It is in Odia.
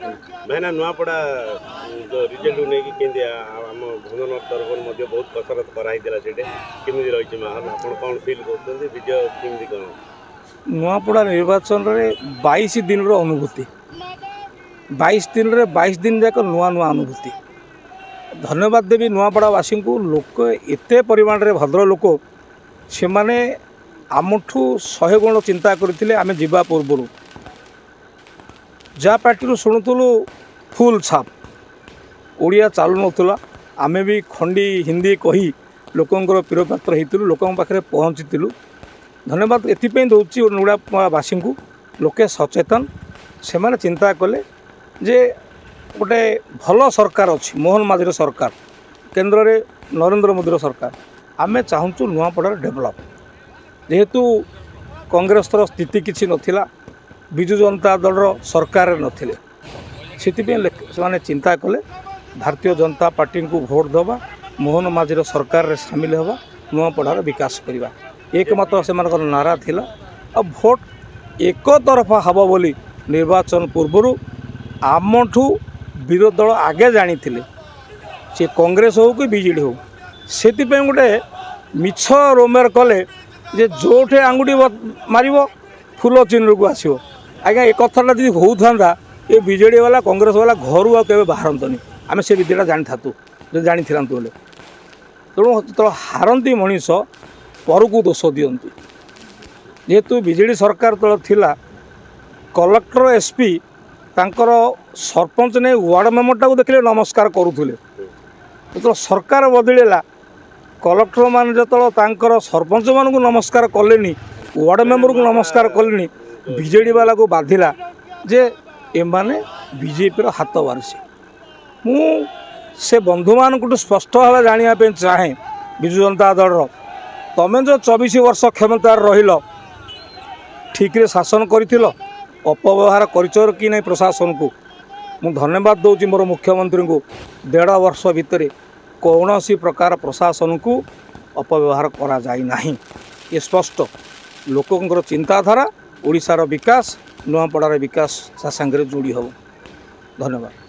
ଭାଇନା ନୂଆପଡ଼ା ରିଜଲ୍ଟ ନେଇକି କେମିତି ଆମ ଭଞ୍ଜନଗର ତରଫରୁ ମଧ୍ୟ ବହୁତ କସରତ କରାହେଇଥିଲା ସେଇଠି କେମିତି ରହିଛି ମାହୋଲ ଆପଣ କ'ଣ ଫିଲ୍ କରୁଛନ୍ତି ବିଜୟ କେମିତି କ'ଣ? ନୂଆପଡ଼ା ନିର୍ବାଚନରେ 22 ଦିନର ଅନୁଭୂତି 22 ଦିନ ଯାକ ନୂଆ ନୂଆ ଅନୁଭୂତି। ଧନ୍ୟବାଦ ଦେବି ନୂଆପଡ଼ାବାସୀଙ୍କୁ। ଲୋକ ଏତେ ପରିମାଣରେ ଭଦ୍ର ଲୋକ ସେମାନେ ଆମଠୁ 100 ଗୁଣ ଚିନ୍ତା କରିଥିଲେ। ଆମେ ଯିବା ପୂର୍ବରୁ ଯାହା ପାର୍ଟିରୁ ଶୁଣୁଥିଲୁ ଫୁଲ୍ ଛାପ ଓଡ଼ିଆ ଚାଲୁନଥିଲା। ଆମେ ବି ଖଣ୍ଡି ହିନ୍ଦୀ କହି ଲୋକଙ୍କର ପ୍ରିୟପାତ୍ର ହେଇଥିଲୁ, ଲୋକଙ୍କ ପାଖରେ ପହଞ୍ଚିଥିଲୁ। ଧନ୍ୟବାଦ ଏଥିପାଇଁ ଦେଉଛି ନୂଆପଡ଼ାବାସୀଙ୍କୁ। ଲୋକେ ସଚେତନ, ସେମାନେ ଚିନ୍ତା କଲେ ଯେ ଗୋଟେ ଭଲ ସରକାର ଅଛି, ମୋହନ ମାଝୀର ସରକାର, କେନ୍ଦ୍ରରେ ନରେନ୍ଦ୍ର ମୋଦିର ସରକାର। ଆମେ ଚାହୁଁଛୁ ନୂଆପଡ଼ାର ଡେଭଲପ୍। ଯେହେତୁ କଂଗ୍ରେସର ସ୍ଥିତି କିଛି ନଥିଲା, ବିଜୁ ଜନତା ଦଳର ସରକାରରେ ନଥିଲେ, ସେଥିପାଇଁ ସେମାନେ ଚିନ୍ତା କଲେ ଭାରତୀୟ ଜନତା ପାର୍ଟିଙ୍କୁ ଭୋଟ୍ ଦେବା, ମୋହନ ମାଝୀର ସରକାରରେ ସାମିଲ ହେବା, ନୂଆପଡ଼ାର ବିକାଶ କରିବା, ଏକମାତ୍ର ସେମାନଙ୍କର ନାରା ଥିଲା। ଆଉ ଭୋଟ୍ ଏକତରଫା ହେବ ବୋଲି ନିର୍ବାଚନ ପୂର୍ବରୁ ଆମଠୁ ବିରୋଧୀ ଦଳ ଆଗେ ଜାଣିଥିଲେ, ସେ କଂଗ୍ରେସ ହେଉ କି ବିଜେଡ଼ି ହେଉ। ସେଥିପାଇଁ ଗୋଟେ ମିଛ ରୋମେର କଲେ ଯେ ଯେଉଁଠି ଆଙ୍ଗୁଠି ମାରିବ ଫୁଲ ଚିହ୍ନକୁ ଆସିବ। ଆଜ୍ଞା ଏ କଥାଟା ଯଦି ହେଉଥାନ୍ତା ଏ ବିଜେଡ଼ି ବାଲା କଂଗ୍ରେସ ବାଲା ଘରୁ ଆଉ କେବେ ବାହାରନ୍ତନି। ଆମେ ସେ ବିଦ୍ୟାଟା ଜାଣିଥାନ୍ତୁ ଯଦି ଜାଣିଥାନ୍ତୁ ହେଲେ। ତେଣୁ ଯେତେବେଳେ ହାରନ୍ତି ମଣିଷ ପରକୁ ଦୋଷ ଦିଅନ୍ତି। ଯେହେତୁ ବିଜେଡ଼ି ସରକାର ଯେତେବେଳେ ଥିଲା, କଲେକ୍ଟର ଏସ୍ପି ତାଙ୍କର ସରପଞ୍ଚ ନେଇ ୱାର୍ଡ଼ ମେମ୍ବରଟାକୁ ଦେଖିଲେ ନମସ୍କାର କରୁଥିଲେ। ଯେତେବେଳେ ସରକାର ବଦଳିଲା, କଲେକ୍ଟରମାନେ ଯେତେବେଳେ ତାଙ୍କର ସରପଞ୍ଚମାନଙ୍କୁ ନମସ୍କାର କଲେନି, ୱାର୍ଡ଼ ମେମ୍ବରକୁ ନମସ୍କାର କଲେନି, ବିଜେଡ଼ି ବାଲାକୁ ବାଧିଲା ଯେ ଏମାନେ ବିଜେପିର ହାତ ବାରିସି। ମୁଁ ସେ ବନ୍ଧୁମାନଙ୍କଠୁ ସ୍ପଷ୍ଟ ଭାବେ ଜାଣିବା ପାଇଁ ଚାହେଁ, ବିଜୁ ଜନତା ଦଳର ତମେ ଯେଉଁ 24 ବର୍ଷ କ୍ଷମତାରେ ରହିଲ, ଠିକ୍ରେ ଶାସନ କରିଥିଲ? ଅପବ୍ୟବହାର କରିଛ କି ନାହିଁ ପ୍ରଶାସନକୁ? ମୁଁ ଧନ୍ୟବାଦ ଦେଉଛି ମୋର ମୁଖ୍ୟମନ୍ତ୍ରୀଙ୍କୁ। 1.5 ବର୍ଷ ଭିତରେ କୌଣସି ପ୍ରକାର ପ୍ରଶାସନକୁ ଅପବ୍ୟବହାର କରାଯାଇ ନାହିଁ। ଏ ସ୍ପଷ୍ଟ ଲୋକଙ୍କର ଚିନ୍ତାଧାରା, ଓଡ଼ିଶାର ବିକାଶ, ନୂଆପଡ଼ାର ବିକାଶ ତା ସାଙ୍ଗରେ ଯୋଡ଼ି ହେବ। ଧନ୍ୟବାଦ।